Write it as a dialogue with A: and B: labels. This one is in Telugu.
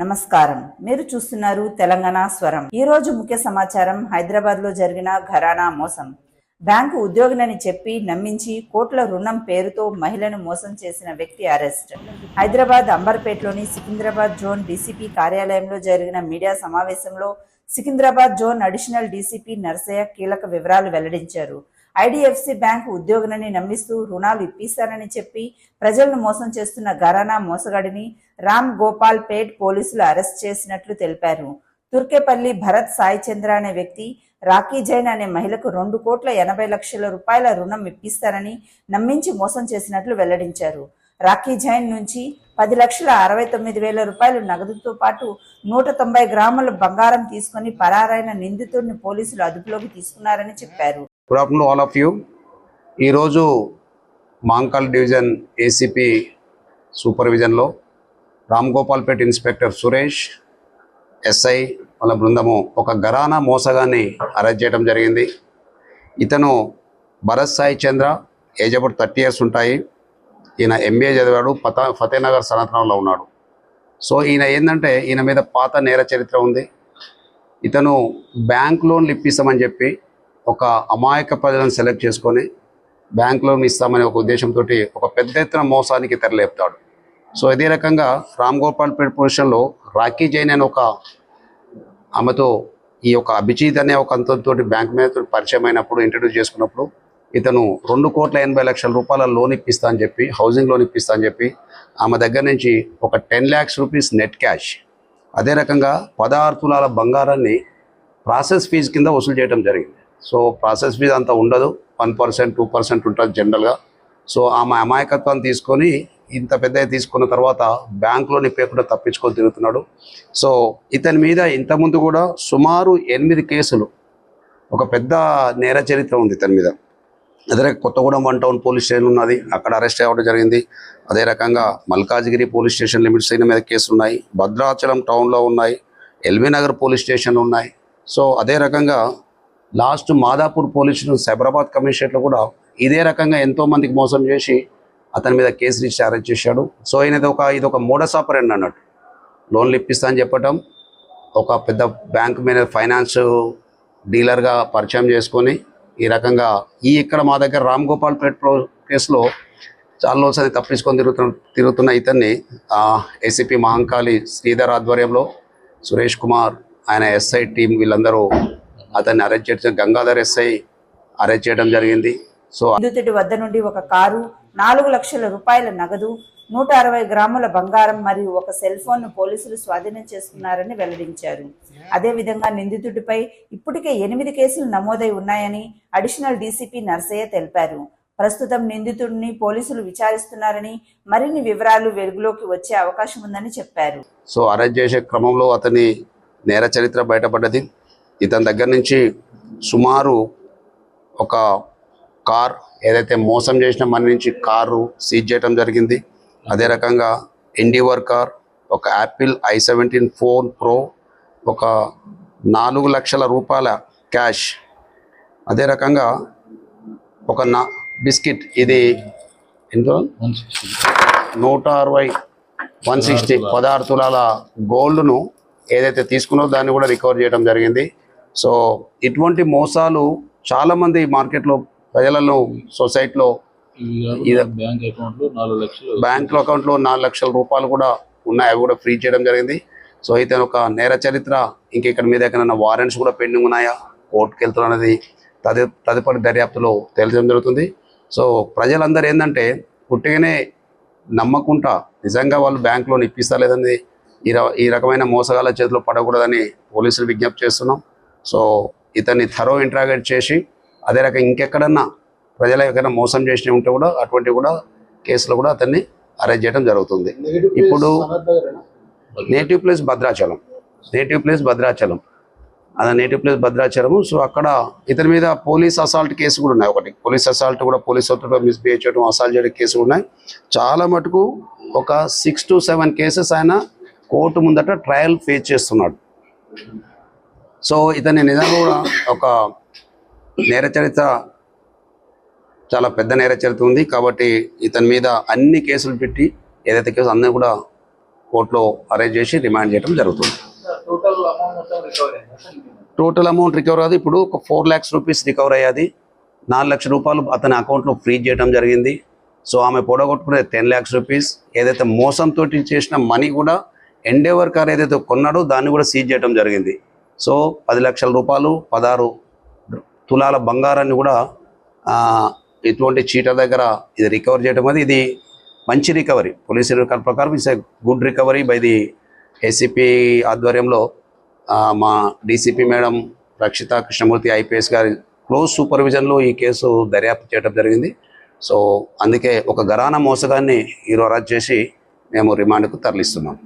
A: నమస్కారం. మీరు చూస్తున్నారు తెలంగాణ స్వరం. ఈ రోజు ముఖ్య సమాచారం. హైదరాబాద్ లో జరిగిన ఘరానా మోసం. బ్యాంకు ఉద్యోగినని చెప్పి నమ్మించి కోట్ల రుణం పేరుతో మహిళను మోసం చేసిన వ్యక్తి అరెస్ట్. హైదరాబాద్ అంబర్పేటలోని సికింద్రాబాద్ జోన్ డీసీపీ కార్యాలయంలో జరిగిన మీడియా సమావేశంలో Secunderabad zone additional DCP Narsaiah కీలక వివరాలు వెల్లడించారు. ఐడిఎఫ్సి బ్యాంకు ఉద్యోగులని నమ్మిస్తూ రుణాలు ఇప్పిస్తానని చెప్పి ప్రజలను మోసం చేస్తున్న ఘరానా మోసగాడిని రామ్ గోపాల్ పేట్ పోలీసులు అరెస్ట్ చేసినట్లు తెలిపారు. తుర్కేపల్లి భరత్ సాయి చంద్ర అనే వ్యక్తి రాఖీ జైన్ అనే మహిళకు 2,80,00,000 రుణం ఇప్పిస్తానని నమ్మించి మోసం చేసినట్లు వెల్లడించారు. రాఖీ జైన్ నుంచి 10,69,000 నగదుతో పాటు 190 గ్రాముల బంగారం తీసుకుని పరారైన నిందితుడిని పోలీసులు అదుపులోకి తీసుకున్నారని చెప్పారు.
B: Good afternoon all of you. ఈరోజు మాంకాల్ డివిజన్ ఏసీపీ సూపర్విజన్లో రామ్ గోపాల్పేట్ ఇన్స్పెక్టర్ సురేష్ ఎస్ఐ వాళ్ళ బృందము ఒక ఘరానా మోసగాన్ని అరెస్ట్ చేయడం జరిగింది. ఇతను Bharat Sai Chandra, age about 30 years ఉంటాయి. ఈయన ఎంబీఏ చదివాడు, ఫతేనగర్ సనత్నంలో ఉన్నాడు. సో ఈయన ఏంటంటే ఈయన మీద పాత నేర చరిత్ర ఉంది. ఇతను బ్యాంక్ లోన్లు ఇప్పిస్తామని చెప్పి ఒక అమాయక ప్రజలను సెలెక్ట్ చేసుకొని బ్యాంక్ లోన్ ఇస్తామనే ఒక ఉద్దేశంతో ఒక పెద్ద ఎత్తున మోసానికి తెరలేపుతాడు. సో ఇదే రకంగా రామ్ గోపాల్పేట్ పొజిషన్లో రాఖీ జైన్ అనే ఒక ఆమెతో ఈ యొక్క అభిజిత్ అనే ఒక అంతంతో బ్యాంక్ మీద పరిచయం అయినప్పుడు ఇంట్రడ్యూస్ చేసుకున్నప్పుడు ఇతను 2,80,00,000 లోన్ ఇప్పిస్తా అని చెప్పి, హౌసింగ్ లోన్ ఇప్పిస్తా అని చెప్పి ఆమె దగ్గర నుంచి ఒక 10 lakhs rupees నెట్ క్యాష్, అదే రకంగా 16 తులాల బంగారాన్ని ప్రాసెస్ ఫీజు కింద వసూలు చేయడం జరిగింది. సో ప్రాసెస్ ఫీజు అంతా ఉండదు, 1%, 2% ఉంటుంది జనరల్గా. సో ఆమె అమాయకత్వాన్ని తీసుకొని ఇంత పెద్ద తీసుకున్న తర్వాత బ్యాంకులో నిప్పేకుండా తప్పించుకొని తిరుగుతున్నాడు. సో ఇతని మీద ఇంతకుముందు కూడా సుమారు 8 కేసులు, ఒక పెద్ద నేర చరిత్ర ఉంది ఇతని మీద. అదే కొత్తగూడెం 1 టౌన్ పోలీస్ స్టేషన్ ఉన్నది, అక్కడ అరెస్ట్ అవ్వడం జరిగింది. అదే రకంగా మల్కాజ్గిరి పోలీస్ స్టేషన్ లిమిట్స్ అయిన మీద కేసులు ఉన్నాయి, భద్రాచలం టౌన్లో ఉన్నాయి, ఎల్బీ నగర్ పోలీస్ స్టేషన్ ఉన్నాయి. సో అదే రకంగా last Madhapur police station, Cyberabad కమిషనరేట్లో కూడా ఇదే రకంగా ఎంతోమందికి మోసం చేసి అతని మీద కేసు రిజిస్టర్ అరెస్ట్ చేశాడు. సో ఇది ఒక మోడస్ ఆపరెండి అన్నట్టు. లోన్లు ఇప్పిస్తా అని చెప్పటం, ఒక పెద్ద బ్యాంక్ మీద ఫైనాన్స్ డీలర్గా పరిచయం చేసుకొని ఈ రకంగా ఇక్కడ మా దగ్గర రామ్ గోపాల్పేట్ కేసులో చాలా రోజులు తప్పించుకొని తిరుగుతున్న ఇతన్ని ఏసీపీ మహంకాళి శ్రీధర్ ఆధ్వర్యంలో సురేష్ కుమార్, ఆయన ఎస్ఐ టీం వీళ్ళందరూ అతన్ని అరెస్ట్ చేయడం, గంగాధర్ ఎస్ఐ అరెస్ట్ చేయడం జరిగింది. సో
A: నిందితుడి వద్ద నుండి ఒక కారు, 4 లక్షల రూపాయల నగదు, 160 గ్రాముల బంగారం మరియు ఒక సెల్ ఫోన్ ను పోలీసులు స్వాధీనం చేసుకున్నారని వెల్లడించారు. అదేవిధంగా నిందితుడిపై ఇప్పటికే 8 కేసులు నమోదై ఉన్నాయని అడిషనల్ డీసీపీ నర్సయ్య తెలిపారు. ప్రస్తుతం నిందితుడిని పోలీసులు విచారిస్తున్నారని, మరిన్ని వివరాలు వెలుగులోకి వచ్చే అవకాశం ఉందని చెప్పారు.
B: సో అరెస్ట్ చేసే క్రమంలో అతని నేర చరిత్ర బయటపడ్డది. ఇతని దగ్గర నుంచి సుమారు ఒక కార్, ఏదైతే మోసం చేసిన మన నుంచి కారు సీజ్ చేయడం జరిగింది. అదే రకంగా ఎండివర్ కార్, ఒక యాపిల్ i17 ఫోన్ ప్రో, ఒక 4 లక్షల రూపాయల క్యాష్, అదే రకంగా ఒక బిస్కెట్, ఇది ఎంతో 160 16 తులాల గోల్డ్ను ఏదైతే తీసుకున్నో దాన్ని కూడా రికవర్ చేయడం జరిగింది. సో ఇటువంటి మోసాలు చాలామంది మార్కెట్లో, ప్రజలలో, సొసైటీలో బ్యాంక్ అకౌంట్లో 4 లక్షల రూపాయలు కూడా ఉన్నాయి, అవి కూడా ఫ్రీ చేయడం జరిగింది. సో ఇతను ఒక నేర చరిత్ర, ఇక్కడ మీద ఎక్కడైనా వారెంట్స్ కూడా పెండింగ్ ఉన్నాయా, కోర్టుకు వెళ్తున్నది తదుపరి దర్యాప్తులో తేల్చడం జరుగుతుంది. సో ప్రజలందరూ ఏంటంటే పుట్టిగానే నమ్మకుండా నిజంగా వాళ్ళు బ్యాంక్ లోన్ ఇప్పిస్తలేదని ఈ రకమైన మోసగాళ్ళ చేతిలో పడకూడదని పోలీసులు విజ్ఞప్తి చేస్తున్నాం. సో ఇతన్ని థరో ఇంట్రాగేట్ చేసి అదే రకంగా ఇంకెక్కడన్నా ప్రజల ఎక్కడైనా మోసం చేసినవి ఉంటే కూడా అటువంటివి కూడా కేసులో కూడా అతన్ని అరెస్ట్ చేయడం జరుగుతుంది. ఇప్పుడు నేటివ్ ప్లేస్ భద్రాచలం, అది నేటివ్ ప్లేస్ భద్రాచలము. సో అక్కడ ఇతని మీద పోలీస్ అసాల్ట్ కేసు కూడా ఉన్నాయి, ఒకటి పోలీస్ అసాల్ట్ కూడా, పోలీస్ ఒత్తిడిలో మిస్బిహేవ్ చేయడం, అసాల్ట్ చేయడం కేసు ఉన్నాయి. చాలా మటుకు ఒక 6 to 7 కేసెస్ ఆయన కోర్టు ముందట ట్రయల్ ఫేస్ చేస్తున్నాడు. సో ఇతని నిజంగా కూడా ఒక నేర చరిత్ర, చాలా పెద్ద నేర చరిత్ర ఉంది. కాబట్టి ఇతని మీద అన్ని కేసులు పెట్టి ఏదైతే కేసు అన్నీ కూడా కోర్టులో అరెస్ట్ చేసి రిమాండ్ చేయడం జరుగుతుంది.
C: టోటల్ అమౌంట్ మొత్తం రికవర్ అయింది.
B: టోటల్ అమౌంట్ రికవర్ కాదు, ఇప్పుడు ఒక 4 lakhs రూపీస్ రికవర్ అయ్యాది. 4 లక్షల రూపాయలు అతని అకౌంట్లో ఫ్రీజ్ చేయడం జరిగింది. సో ఆమె పొడగొట్టుకునే 10 lakhs రూపీస్, ఏదైతే మోసంతో చేసిన మనీ కూడా ఎండేవర్ కార్ ఏదైతే కొన్నాడో దాన్ని కూడా సీజ్ చేయడం జరిగింది. సో 10 లక్షల రూపాయలు, 16 తులాల బంగారాన్ని కూడా ఇటువంటి చీటర్ దగ్గర ఇది రికవర్ చేయడం అనేది ఇది మంచి రికవరీ. పోలీస్ రికార్డ్ ప్రకారం it's a good recovery by the ACP ఆధ్వర్యంలో. మా డీసీపీ మేడం రక్షిత కృష్ణమూర్తి ఐపీఎస్ గారి క్లోజ్ సూపర్విజన్లో ఈ కేసు దర్యాప్తు చేయడం జరిగింది. సో అందుకే ఒక ఘరానా మోసగాన్ని ఈరోజు అరెస్ట్ చేసి మేము రిమాండ్కు తరలిస్తున్నాం.